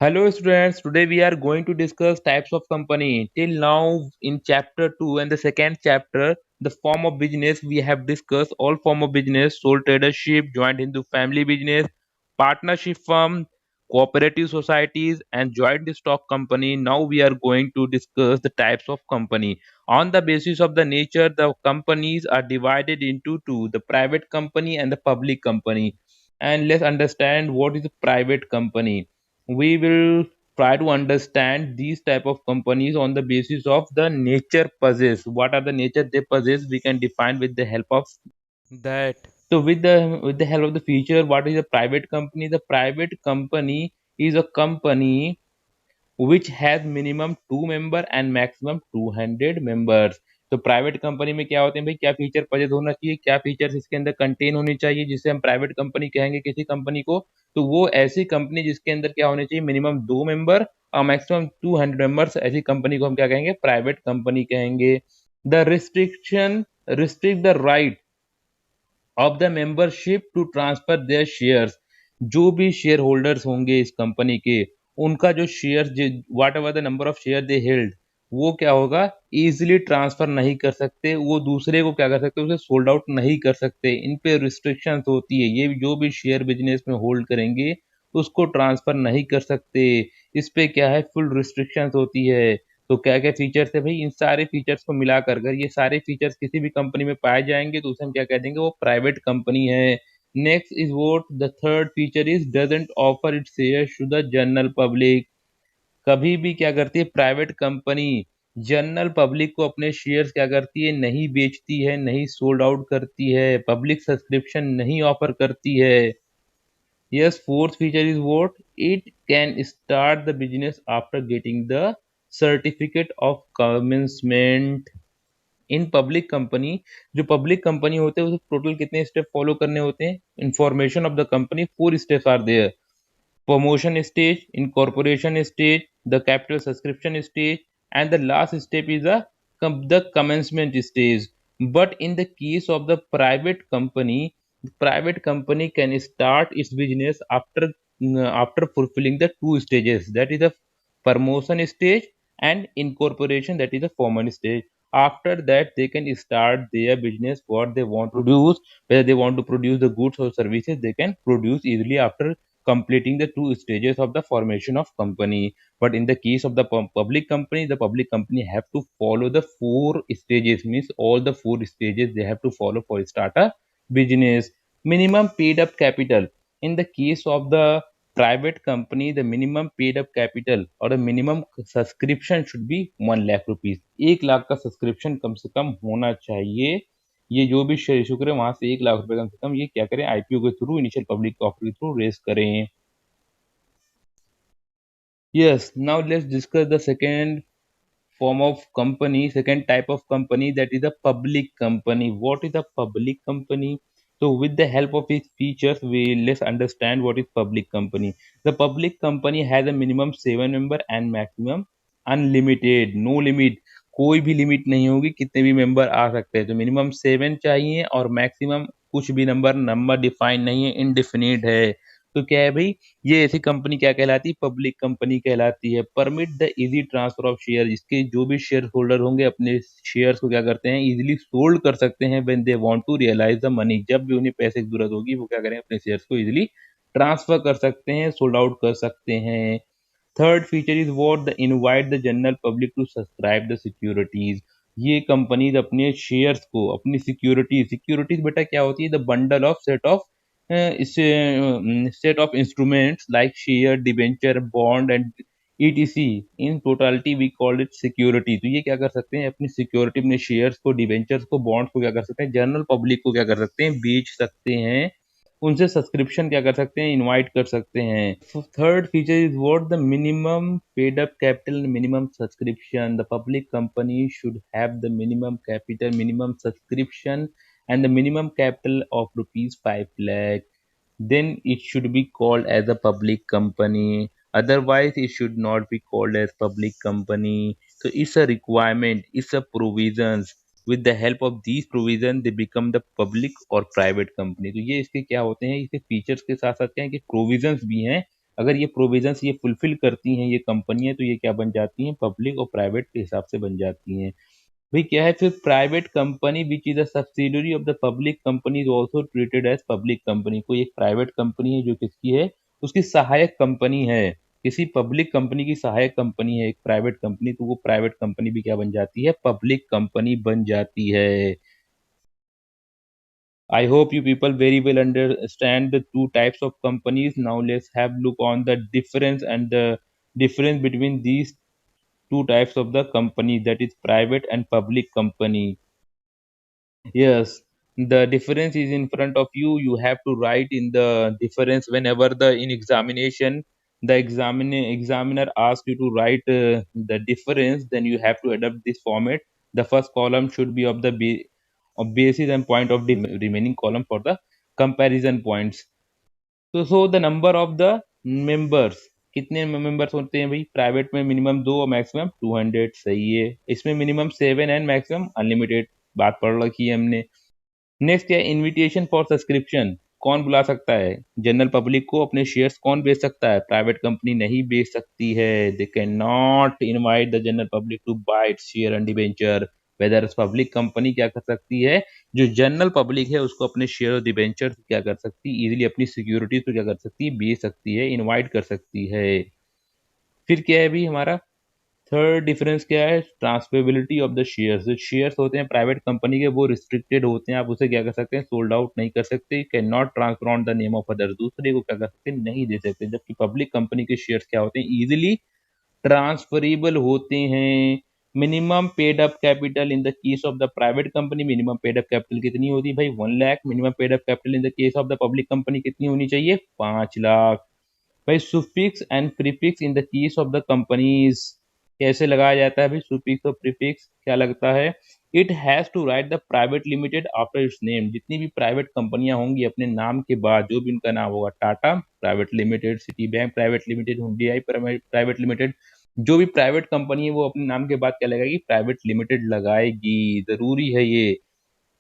Hello students, today we are going to discuss types of company. Till now in chapter 2 and the second chapter, the form of business we have discussed all form of business, sole tradership, joint Hindu family business, partnership firm, cooperative societies and joint stock company. Now we are going to discuss the types of company. On the basis of the nature, the companies are divided into two, the private company and the public company. And let's understand what is a private company. We will try to understand these type of companies on the basis of the nature possess. What are the nature they possess, we can define with the help of that. So with the help of the feature, what is a private company? The private company is a company which has minimum 2 member and maximum 200 members. तो private company में क्या होते हैं भाई, क्या feature present होना चाहिए, क्या फीचर्स इसके अंदर कंटेन होने चाहिए जिससे हम प्राइवेट कंपनी कहेंगे किसी कंपनी को। तो वो ऐसी कंपनी जिसके अंदर क्या होने चाहिए, मिनिमम 2 मेंबर और मैक्सिमम 200 मेंबर्स, ऐसी कंपनी को हम क्या कहेंगे, प्राइवेट कंपनी कहेंगे। The restriction restrict the right of the membership to transfer their shares. जो भी शेयर होल्डर्स होंगे इस कंपनी के, उनका जो share, whatever the number of share they held, वो क्या होगा, इजिली ट्रांसफर नहीं कर सकते, वो दूसरे को क्या कर सकते, उसे सोल्ड आउट नहीं कर सकते। इन पे रिस्ट्रिक्शंस होती है, ये जो भी शेयर बिजनेस में होल्ड करेंगे उसको ट्रांसफर नहीं कर सकते। इस पे क्या है, फुल रिस्ट्रिक्शंस होती है। तो क्या क्या फीचर्स है भाई, इन सारे फीचर्स को मिला कर कर ये सारे फीचर्स किसी भी कंपनी में पाए जाएंगे तो उसे हम क्या कह देंगे, वो प्राइवेट कंपनी है। Next is what the third feature is doesn't offer it shares to the general public. कभी भी क्या करती है प्राइवेट कंपनी, जनरल पब्लिक को अपने शेयर्स क्या करती है, नहीं बेचती है, नहीं सोल्ड आउट करती है, पब्लिक सब्सक्रिप्शन नहीं ऑफर करती है। Yes, fourth feature is what? It can start the business after getting the certificate of commencement. In public company, जो पब्लिक कंपनी होते हैं उसे टोटल कितने स्टेप फॉलो करने होते हैं, information of the company 4 steps are there. Promotion stage, incorporation stage, the capital subscription stage, and the last step is the commencement stage. But in the case of the private company can start its business after fulfilling the 2 stages, that is the promotion stage and incorporation, that is the common stage. After that they can start their business, what they want to produce, whether they want to produce the goods or services, they can produce easily after completing the 2 stages of the formation of company. But in the case of the public company, the public company have to follow the 4 stages, means all the 4 stages they have to follow for start a business. Minimum paid up capital, in the case of the private company, the minimum paid up capital or the minimum subscription should be 1 lakh rupees. 1 lakh का subscription कम से कम होना चाहिए। ये जो भी share issue करें वहां से 1 लाख रुपए कम से कम ये क्या करें, आईपीओ के थ्रू, इनिशियल पब्लिक ऑफर के थ्रू रेस करें। Yes, now let's discuss the second form of company, second type of company, that is a public company. What is a public company? So with the help of its features, we let's understand what is public company. The public company has a minimum 7 member and maximum unlimited, no limit। कोई भी limit नहीं होगी, कितने भी member आ सकते हैं। तो minimum 7 चाहिए और मैक्सिमम कुछ भी नंबर, नंबर डिफाइन नहीं है, इनडिफिनिट है। तो क्या है भाई, ये ऐसी कंपनी क्या कहलाती है, पब्लिक कंपनी कहलाती है। Permit the easy transfer of share, इसके जो भी शेयर होल्डर होंगे अपने शेयर्स को क्या करते हैं, इजीली सोल्ड कर सकते हैं। When they want to realise the money, जब भी उन्हें पैसे की जरूरत होगी वो क्या करें, अपने शेयर्स को इजीली ट्रांसफर कर सकते हैं, सोल्ड आउट कर सकते हैं। Third feature is what the invite the general public to subscribe the securities. ये कंपनीज अपने शेयर्स को, अपनी सिक्योरिटीज बेटा क्या होती है, the bundle of set of instruments like share, debenture, bond and etc. In totality we call it security। तो ये क्या कर सकते हैं, अपनी सिक्योरिटी, अपने शेयर्स को, डिबेंचर्स को, बॉन्ड्स को क्या कर सकते हैं, जनरल पब्लिक को क्या कर सकते हैं, बेच सकते हैं। उनसे सब्सक्रिप्शन क्या कर सकते हैं, इनवाइट कर सकते हैं। Third feature is what the minimum paid up capital, minimum subscription. The public company should have the minimum capital, minimum subscription and the minimum capital of rupees 5 lakh, then it should be called as a public company. Otherwise it should not be called as public company. So it's a requirement, it's a provisions, with the help of these provision they become the public or private company। तो ये इसके क्या होते हैं, इसके features के साथ साथ क्या है कि प्रोविजंस भी हैं अगर ये प्रोविजंस ये फुलफिल करती हैं ये कंपनियां, तो ये क्या बन जाती हैं, पब्लिक और प्राइवेट के हिसाब से बन जाती हैं। भाई क्या है फिर, private company which is a subsidiary of the public company is also treated as public company. कोई एक प्राइवेट कंपनी है जो किसकी है, उसकी सहायक कंपनी है, किसी पब्लिक कंपनी की सहायक कंपनी है एक प्राइवेट कंपनी, तो वो प्राइवेट कंपनी भी क्या बन जाती है, पब्लिक कंपनी बन जाती है। I hope you people very well understand the two types of companies. Now let's have look on the difference and the difference between these two types of the company, that is private and public company. Yes, the difference is in front of you. You have to write in the difference whenever the in examination the examiner asks you to write the difference. Then you have to adopt this format. The first column should be of the of basis and point of the remaining column for the comparison points. So the number of the members, कितने members होते हैं भाई, private में minimum 2 और maximum 200, सही है। इसमें minimum 7 and maximum unlimited, बात पढ़ रखी है हमने। नेक्स्ट है इनविटेशन फॉर सब्सक्रिप्शन, कौन बुला सकता है, जनरल पब्लिक को अपने शेयर्स कौन बेच सकता है, प्राइवेट कंपनी नहीं बेच सकती है। They can not invite the general public to buy its share and debenture. Whether public company क्या कर सकती है, जो जनरल पब्लिक है उसको अपने शेयर और डिबेंचर क्या कर सकती है, इजीली अपनी सिक्योरिटीज को क्या कर सकती है, बेच सकती है, इनवाइट कर सकती है। फिर क्या है भी हमारा थर्ड डिफरेंस, क्या है, ट्रांसफरेबिलिटी ऑफ द शेयर्स। जो शेयर्स होते हैं प्राइवेट कंपनी के वो रिस्ट्रिक्टेड होते हैं, आप उसे क्या कर सकते हैं, सोल्ड आउट नहीं कर सकते, can not transfer on the name of other, दूसरे को क्या कर सकते हैं, नहीं दे सकते। जबकि पब्लिक कंपनी के शेयर्स क्या होते हैं, इजिली ट्रांसफरेबल होते हैं। Minimum paid up capital in the case of the private company, minimum paid up capital कितनी होती है भाई, 1 lakh. Minimum paid up capital in the case of the public company कितनी होनी चाहिए, 5 लाख। भाई suffix and prefix in the case of the companies कैसे लगाया जाता है भाई, सुफिक्स और प्रीफिक्स क्या लगता है, it has to write the private limited after its name. जितनी भी प्राइवेट कंपनियां होंगी अपने नाम के बाद जो भी उनका नाम होगा, Tata private limited, city bank private limited, Hyundai private limited, जो भी प्राइवेट कंपनी है वो अपने नाम के बाद क्या लगाएगी, प्राइवेट लिमिटेड लगाएगी, जरूरी है ये।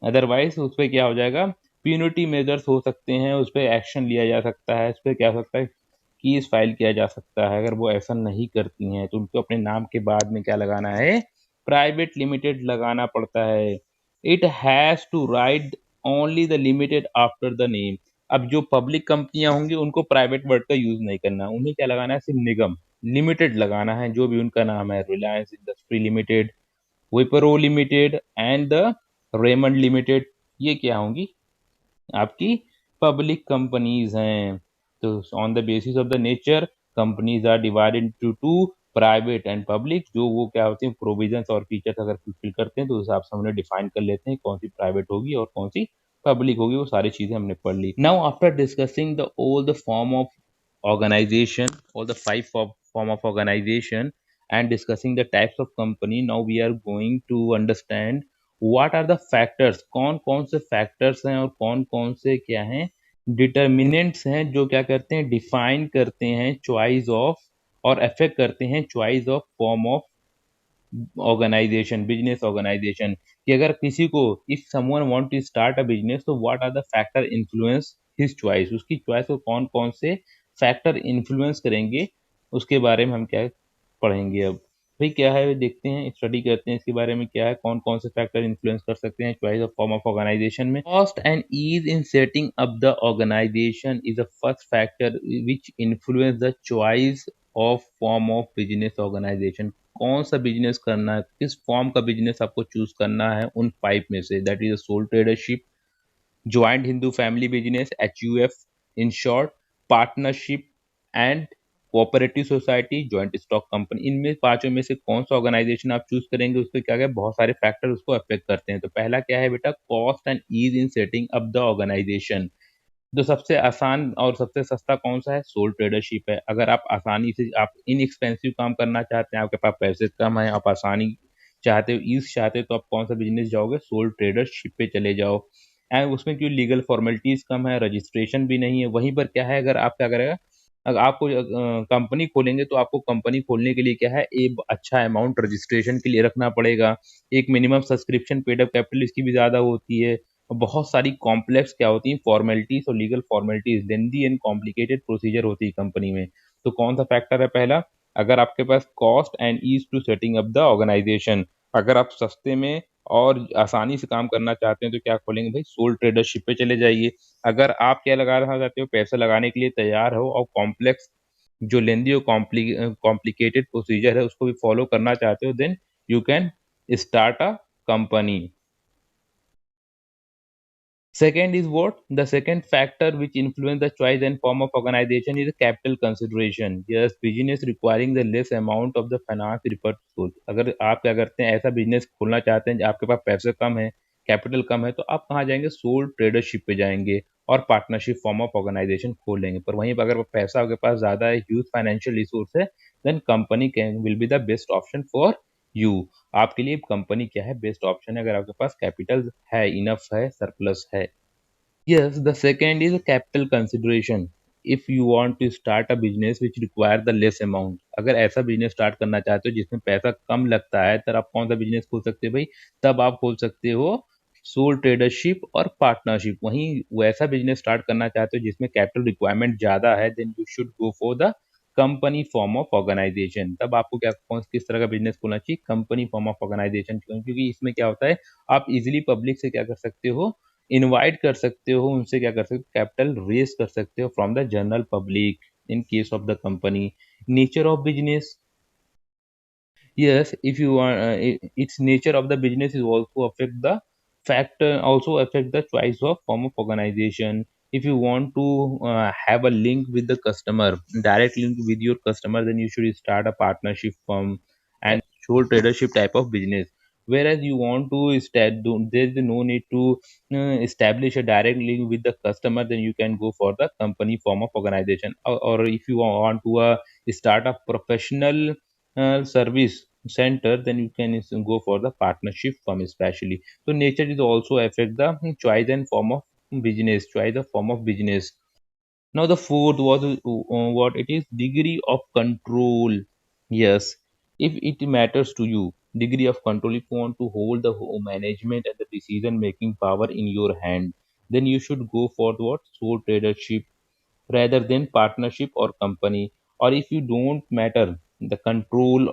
अदरवाइज उस पर क्या हो जाएगा, प्यूनिटी मेजर्स हो सकते हैं, उस पर एक्शन लिया जा सकता है, उस पर क्या हो सकता है, केस फाइल किया जा सकता है। अगर वो ऐसा नहीं करती हैं तो उनको अपने नाम के बाद में क्या लगाना है, प्राइवेट लिमिटेड लगाना पड़ता है। It has to write only the limited after the name. अब जो पब्लिक कंपनियां होंगी उनको प्राइवेट वर्ड का यूज नहीं करना, उन्हें क्या लगाना है, सिर्फ निगम लिमिटेड लगाना है, जो भी उनका नाम है, Reliance Industry Limited, Wipro limited and the Raymond limited, ये क्या होंगी, आपकी पब्लिक कंपनीज हैं। तो on the basis of the nature companies are divided into two, private and public. जो वो क्या होती हैं प्रोविजंस और फीचर्स अगर फुलफिल करते हैं तो उस हिसाब से हमने डिफाइन कर लेते हैं कौन सी प्राइवेट होगी और कौन सी पब्लिक होगी, वो सारी चीजें हमने पढ़ ली। Now after discussing the all the form of organization, all the five form of organization, and discussing the types of company, now we are going to understand what are the factors, कौन कौन से factors हैं और कौन कौन से क्या हैं डिटर्मिनेंट्स हैं जो क्या करते हैं, डिफाइन करते हैं चॉइस ऑफ और अफेक्ट करते हैं choice of form of organisation, business organisation. कि अगर किसी को, if someone want to start a business, तो what are the factor influence his choice, उसकी चॉइस को कौन कौन से फैक्टर इन्फ्लुएंस करेंगे, उसके बारे में हम क्या पढ़ेंगे। अब भाई क्या है, देखते हैं, स्टडी करते हैं इसके बारे में, क्या है, कौन कौन से फैक्टर इन्फ्लुएंस कर सकते हैं choice of form of organisation में। Cost and ease in setting up the organisation is the first factor which influence the choice of form of business organisation. कौन सा बिजनेस करना है, किस फॉर्म का बिजनेस आपको चूज करना है उन 5 में से, that is sole tradership, joint Hindu family business, HUF in short, partnership and cooperative society, joint stock company. इनमें पांचों में से कौन सा ऑर्गेनाइजेशन आप चूज करेंगे, उसको क्या क्या बहुत सारे फैक्टर उसको अफेक्ट करते हैं। तो पहला क्या है बेटा, cost and ease in setting up the organisation. जो सबसे आसान और सबसे सस्ता कौन सा है, सोल ट्रेडरशिप है। अगर आप आसानी से, आप इनएक्सपेंसिव काम करना चाहते हैं, आपके पास पैसे कम है, आप आसानी चाहते हो, ईज चाहते हो, तो आप कौन सा बिजनेस जाओगे, सोल ट्रेडरशिप पे चले जाओ। एंड उसमें क्यों, लीगल फॉर्मेलिटीज कम है, रजिस्ट्रेशन भी नहीं है। वहीं पर क्या है, अगर आप क्या करेगा, अगर आपको कंपनी खोलेंगे तो आपको कंपनी खोलने के लिए क्या है, एक अच्छा अमाउंट रजिस्ट्रेशन के लिए रखना पड़ेगा, एक minimum subscription paid up capital इसकी भी ज्यादा होती है, और बहुत सारी कॉम्प्लेक्स क्या होती हैं फॉर्मेलिटीज और legal formalities, lengthy and complicated procedure होती है कंपनी में। तो कौन सा फैक्टर है पहला? अगर आपके पास cost and ease to setting up the organisation, अगर आप सस्ते में और आसानी से काम करना चाहते हैं तो क्या खोलेंगे भाई? सोल ट्रेडरशिप पे चले जाइए। अगर आप क्या लगाना चाहते हो, पैसा लगाने के लिए तैयार हो और कॉम्प्लेक्स जो लेंदी और कॉम्प्लिकेटेड प्रोसीजर है उसको भी फॉलो करना चाहते हो, then you can start a company. Second is what? The second factor which influence the choice and form of organization is the capital consideration. Yes, business requiring the less amount of the finance referred source. अगर आप क्या करते हैं, ऐसा business खोलना चाहते हैं आपके पास पैसे कम है, कैपिटल कम है, तो आप कहाँ जाएंगे? सोल ट्रेडरशिप पे जाएंगे और पार्टनरशिप फॉर्म ऑफ ऑर्गेनाइजेशन खोलेंगे। पर वहीं पर अगर पैसा आपके पास ज्यादा है, ह्यूज फाइनेंशियल रिसोर्स है, then company can will be the best option for you. आपके लिए कंपनी क्या है? बेस्ट ऑप्शन है अगर आपके पास कैपिटल है, इनफ है, सरप्लस है। Yes, the second is a capital consideration. If you want to start a business which require the less amount, अगर ऐसा बिजनेस स्टार्ट करना चाहते हो जिसमें पैसा कम लगता है, तब आप कौन सा बिजनेस खोल सकते हो भाई? तब आप खोल सकते हो सोल ट्रेडरशिप और पार्टनरशिप। वहीं वैसा बिजनेस स्टार्ट करना चाहते हो जिसमें कैपिटल रिक्वायरमेंट ज्यादा है, then you should go for the company form of organisation. तब आपको क्या कौन किस तरह का बिजनेस खोलना चाहिए? कंपनी फॉर्म ऑफ ऑर्गेनाइजेशन, क्योंकि इसमें क्या होता है, आप इजिली पब्लिक से क्या कर सकते हो? इनवाइट कर सकते हो, उनसे क्या कर सकते हो? कैपिटल रेज कर सकते हो from the general public in case of the company. Nature of business, yes, if you want, its nature of the business is also affect the also affect the choice of form of organization. If you want to have a link with the customer, direct link with your customer, then you should start a partnership firm and sole tradership type of business. Whereas you want to start, there is no need to establish a direct link with the customer, then you can go for the company form of organization. Or if you want to start a professional service center, then you can go for the partnership firm especially. So nature is also affect the choice and form of business, choice of form of business. Now the fourth was what it is? Degree of control. Yes, if it matters to you, degree of control. If you want to hold the whole management and the decision making power in your hand, then you should go for what? Sole tradership rather than partnership or company. Or if you don't matter, the control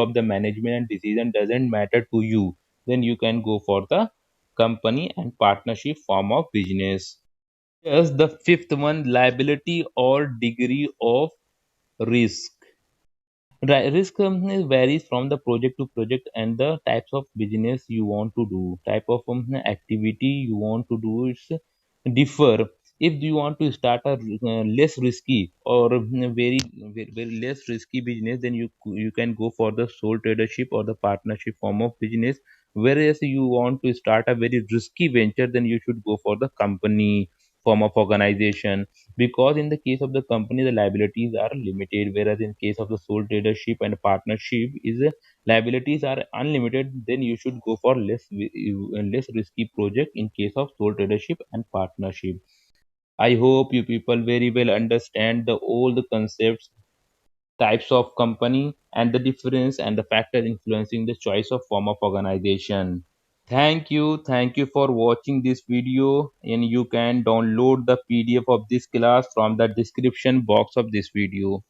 of the management and decision doesn't matter to you, then you can go for the company and partnership form of business. Yes, the fifth one, liability or degree of risk. Risk varies from the project to project and the types of business you want to do, type of activity you want to do. It's differ. If you want to start a less risky or very less risky business, then you can go for the sole tradership or the partnership form of business. Whereas you want to start a very risky venture, then you should go for the company form of organization, because in the case of the company the liabilities are limited, whereas in case of the sole tradership and partnership is liabilities are unlimited. Then you should go for less risky project in case of sole tradership and partnership. I hope you people very well understand the all the concepts, types of company and the difference and the factor influencing the choice of form of organization. Thank you for watching this video, and you can download the PDF of this class from the description box of this video.